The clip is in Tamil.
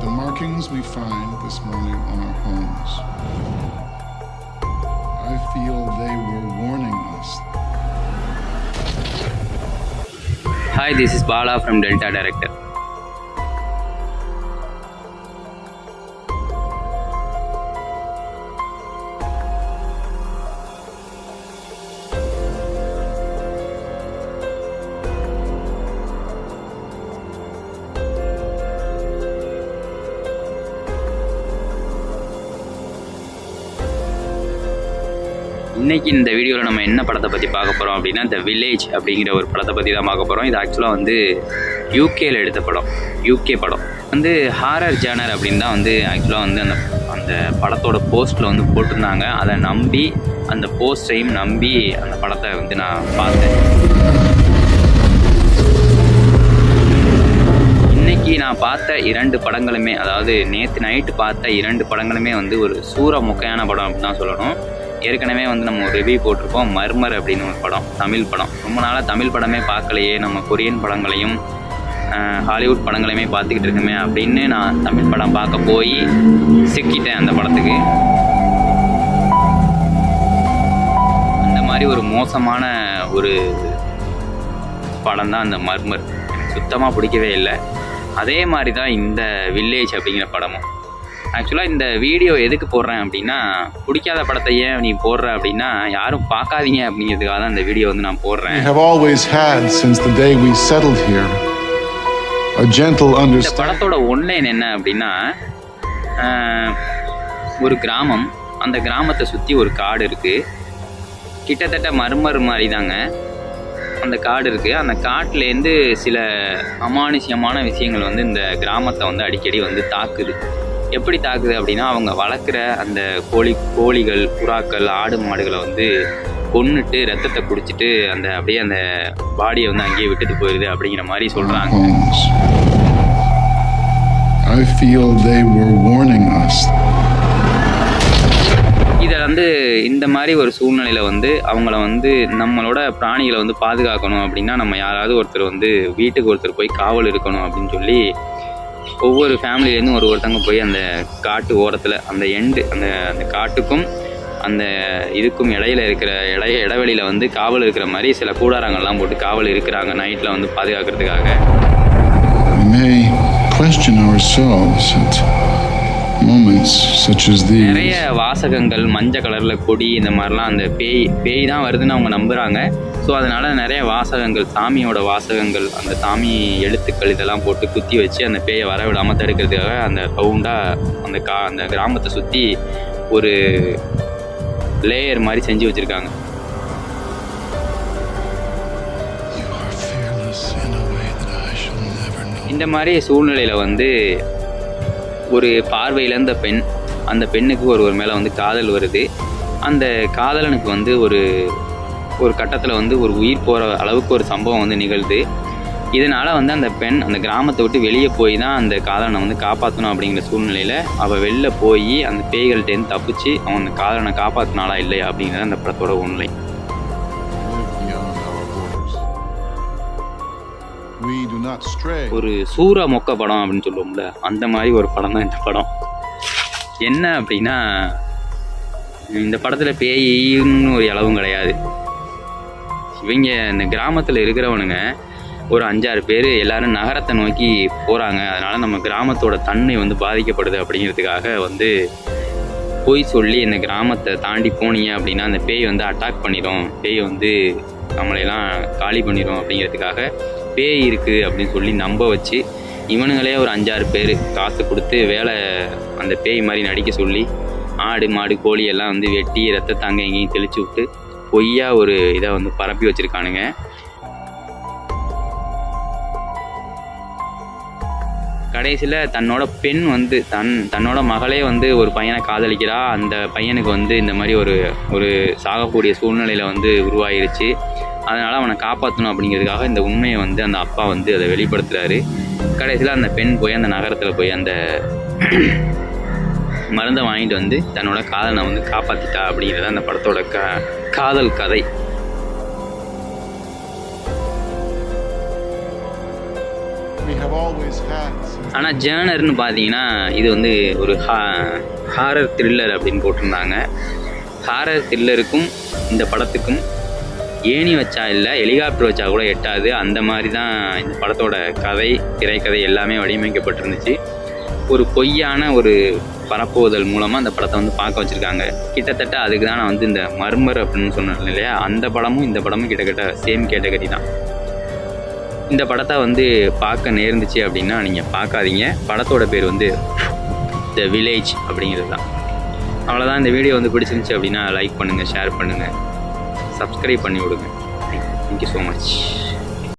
the markings we find this morning on our homes. I feel they were warning us. Hi, this is Bala from Delta Director. இன்றைக்கி இந்த வீடியோவில் நம்ம என்ன படத்தை பற்றி பார்க்க போகிறோம் அப்படின்னா த வில்லேஜ் அப்படிங்கிற ஒரு படத்தை பற்றி தான் பார்க்க போகிறோம். இது ஆக்சுவலாக வந்து யூகேயில் எடுத்த படம், யூகே படம் வந்து ஹாரர் ஜானர் அப்படின்னு தான் வந்து ஆக்சுவலாக வந்து அந்த படத்தோட போஸ்ட்டில் வந்து போட்டிருந்தாங்க. அதை நம்பி அந்த போஸ்டையும் நம்பி அந்த படத்தை வந்து நான் பார்த்தேன். இன்றைக்கி நான் பார்த்த 2 படங்களுமே, அதாவது நேற்று நைட்டு பார்த்த 2 படங்களுமே வந்து ஒரு சூற மொக்கையான படம் அப்படின்னு தான் சொல்லணும். ஏற்கனவே வந்து நம்ம ஒரு ரிவ்யூ போட்டிருக்கோம், மர்மர் அப்படின்னு ஒரு படம், தமிழ் படம். ரொம்ப நாளாக தமிழ் படமே பார்க்கலையே, நம்ம கொரியன் படங்களையும் ஹாலிவுட் படங்களையுமே பார்த்துக்கிட்டு இருக்கோமே அப்படின்னு நான் தமிழ் படம் பார்க்க போய் சிக்கிட்டேன் அந்த படத்துக்கு. அந்த மாதிரி ஒரு மோசமான ஒரு படம் தான் அந்த மர்மர். சுத்தமாக பிடிக்கவே இல்லை. அதே மாதிரி தான் இந்த வில்லேஜ் அப்படிங்கிற படமும். ஆக்சுவலாக இந்த வீடியோ எதுக்கு போடுறேன் அப்படின்னா, பிடிக்காத படத்தை ஏன் நீ போடுற அப்படின்னா யாரும் பார்க்காதீங்க அப்படிங்கிறதுக்காக தான் இந்த வீடியோ வந்து நான் போடுறேன். இந்த படத்தோட ஒன்லைன் என்ன அப்படின்னா, ஒரு கிராமம், அந்த கிராமத்தை சுற்றி ஒரு காடு இருக்குது. கிட்டத்தட்ட மர்மர் மாதிரி தாங்க அந்த காடு இருக்குது. அந்த காட்டிலேருந்து சில அமானுஷ்யமான விஷயங்கள் வந்து இந்த கிராமத்தை வந்து அடிக்கடி வந்து தாக்குது. எப்படி தாக்குது அப்படின்னா, அவங்க வளர்க்குற அந்த கோழிகள், புறாக்கள், ஆடு மாடுகளை வந்து கொன்னுட்டு ரத்தத்தை குடிச்சிட்டு அப்படியே அந்த பாடியை வந்து அங்கேயே விட்டுட்டு போயிடுது அப்படிங்கிற மாதிரி சொல்கிறாங்க. இதை வந்து இந்த மாதிரி ஒரு சூழ்நிலையில் வந்து அவங்கள வந்து நம்மளோட பிராணிகளை வந்து பாதுகாக்கணும் அப்படின்னா நம்ம யாராவது ஒருத்தர் வந்து வீட்டுக்கு ஒருத்தர் போய் காவல் இருக்கணும் அப்படின்னு சொல்லி ஒவ்வொரு ஃபேமிலியிலேருந்து ஒருத்தங்க போய் அந்த காட்டு ஓரத்தில் அந்த அந்த காட்டுக்கும் அந்த இதுக்கும் இடையில இருக்கிற இடைவெளியில் வந்து காவல் இருக்கிற மாதிரி சில கூடாரங்கள்லாம் போட்டு காவல் இருக்கிறாங்க நைட்டில் வந்து பாதுகாக்கிறதுக்காக. நிறைய வாசகங்கள், மஞ்சள் கலரில் கொடி, இந்த மாதிரிலாம் அந்த பேய் தான் வருதுன்னு அவங்க நம்புகிறாங்க. ஸோ அதனால் நிறைய வாசகங்கள், சாமியோட வாசகங்கள், அந்த சாமி எழுத்துக்கள் இதெல்லாம் போட்டு குத்தி வச்சு அந்த பேயை வர விடாமல் தடுக்கிறதுக்காக அந்த ரவுண்டாக அந்த கிராமத்தை சுற்றி ஒரு லேயர் மாதிரி செஞ்சு வச்சுருக்காங்க. இந்த மாதிரி சூழ்நிலையில் வந்து ஒரு பார்வையிலேருந்த பெண், அந்த பெண்ணுக்கு ஒரு மேலே வந்து காதல் வருது. அந்த காதலனுக்கு வந்து ஒரு கட்டத்தில் வந்து ஒரு உயிர் போகிற அளவுக்கு ஒரு சம்பவம் வந்து நிகழ்து. இதனால் வந்து அந்த பெண் அந்த கிராமத்தை விட்டு வெளியே போய் தான் அந்த காதலனை வந்து காப்பாற்றணும் அப்படிங்கிற சூழ்நிலையில் அவள் வெளில போய் அந்த பேய்கள்கிட்டேருந்து தப்பிச்சு அவன் அந்த காதலனை காப்பாற்றினாலா இல்லையா அப்படிங்கிறது அந்த படத்தோட உண்மை. ஒரு சூற மொக்க படம் அப்படின்னு சொல்லுவோம்ல, அந்த மாதிரி ஒரு படம் தான் இந்த படம். என்ன அப்படின்னா, இந்த படத்தில் பேயின்னு ஒரு அளவும் கிடையாது. இவங்க இந்த கிராமத்தில் இருக்கிறவனுங்க ஒரு 5-6 பேர் எல்லோரும் நகரத்தை நோக்கி போகிறாங்க. அதனால் நம்ம கிராமத்தோட தன்மை வந்து பாதிக்கப்படுது அப்படிங்கிறதுக்காக வந்து போய் சொல்லி இந்த கிராமத்தை தாண்டி போனீங்க அப்படின்னா அந்த பேய் வந்து அட்டாக் பண்ணிடும், பேய் வந்து நம்மளையெல்லாம் காலி பண்ணிடும் அப்படிங்கிறதுக்காக பேய் இருக்குது அப்படின்னு சொல்லி நம்ப வச்சு இவனுங்களே ஒரு 5-6 பேர் காசு கொடுத்து அந்த பேய் மாதிரி நடிக்க சொல்லி ஆடு மாடு கோழி எல்லாம் வந்து வெட்டி ரத்தத்தை அங்கே எங்கேயும் தெளிச்சு விட்டு பொய்யா ஒரு இதை வந்து பரப்பி வச்சுருக்கானுங்க. கடைசியில் தன்னோட பெண் வந்து தன்னோட மகளே வந்து ஒரு பையனை காதலிக்கிறா. அந்த பையனுக்கு வந்து இந்த மாதிரி ஒரு சாகக்கூடிய சூழ்நிலையில் வந்து உருவாயிருச்சு. அதனால் அவனை காப்பாற்றணும் அப்படிங்கிறதுக்காக இந்த உண்மையை வந்து அந்த அப்பா வந்து அதை வெளிப்படுத்துகிறாரு. கடைசியில் அந்த பெண் போய் அந்த நகரத்தில் போய் அந்த மருந்தை வாங்கிட்டு வந்து தன்னோட காதலை வந்து காப்பாற்றிட்டா அப்படிங்கிறது அந்த படத்தோட காதல் கதை. We have all always has. ஆனால் ஜேர்னர்னு பார்த்தீங்கன்னா இது வந்து ஒரு ஹாரர் த்ரில்லர் அப்படின்னு போட்டிருந்தாங்க. ஹாரர் த்ரில்லருக்கும் இந்த படத்துக்கும் ஏணி வச்சா இல்லை, ஹெலிகாப்டர் வச்சா கூட எட்டாது. அந்த மாதிரி தான் இந்த படத்தோட கதை, திரைக்கதை எல்லாமே வடிவமைக்கப்பட்டிருந்துச்சு. ஒரு பொய்யான ஒரு பரப்புவதல் மூலமாக அந்த படத்தை வந்து பார்க்க வச்சுருக்காங்க. கிட்டத்தட்ட அதுக்கு தான் நான் வந்து இந்த மர்மர் அப்படின்னு சொன்னேன் இல்லையா, அந்த படமும் இந்த படமும் கிட்டத்தட்ட சேம் கேட்டகரி தான். இந்த படத்தை வந்து பார்க்க நேர்ந்துச்சு அப்படின்னா நீங்கள் பார்க்காதீங்க. படத்தோட பேர் வந்து த வில்லேஜ் அப்படிங்கிறது தான். அவ்வளோதான். இந்த வீடியோ வந்து பிடிச்சிருந்துச்சி அப்படின்னா லைக் பண்ணுங்கள், ஷேர் பண்ணுங்கள், சப்ஸ்கிரைப் பண்ணி விடுங்க. Thank you so much.